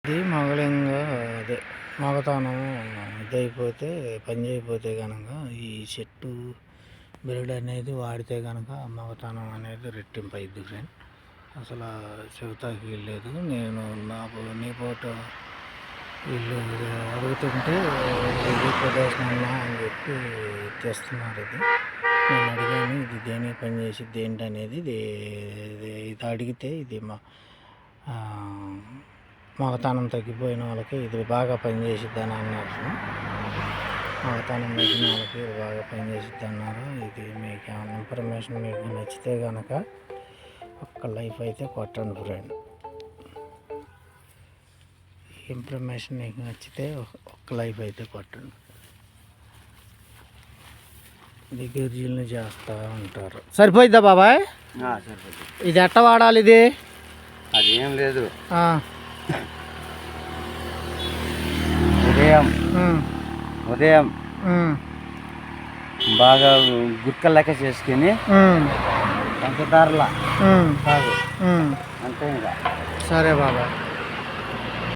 ఇది మొగలింగా అదే మొగతనం ఇదైపోతే పని చేయకపోతే కనుక ఈ చెట్టు బెరడు అనేది వాడితే కనుక మొగతనం అనేది రెట్టింపు అయింది ఫ్రెండ్. అసలు చెబుతాకి వీల్లేదు. నేను నాకు నీ ఫోటో వీళ్ళు అడుగుతుంటే ఇది ప్రదర్శన అని చెప్పి తెస్తున్నారు. ఇది నేను అడిగాను, ఇది దేనికి పని చేసిద్ది ఏంటనేది. ఇది అడిగితే ఇది మగతనం తగ్గిపోయిన వాళ్ళకి ఇది బాగా పనిచేసిద్ది అని అన్నారు. మగతనం తగ్గిన వాళ్ళకి ఇది బాగా పనిచేసిద్ది అన్నారు. ఇది మీకు ఏమైనా ఇన్ఫర్మేషన్ మీకు నచ్చితే కనుక ఒక్క లైఫ్ అయితే కొట్టండి ఫ్రెండ్. ఇన్ఫర్మేషన్ మీకు నచ్చితే ఒక్క లైఫ్ అయితే కొట్టండి. ఇది గిరిజనులు చేస్తూ ఉంటారు. సరిపోయిద్దా బాబాయ్? సరిపోయింది. ఇది ఎట్ట వాడాలి? ఇది అది ఏం లేదు, ఉదయం బాగా గుర్క లెక్క చేసుకుని పంచదారలా తాగు అంతే. ఇంకా సరే బాబాయ్.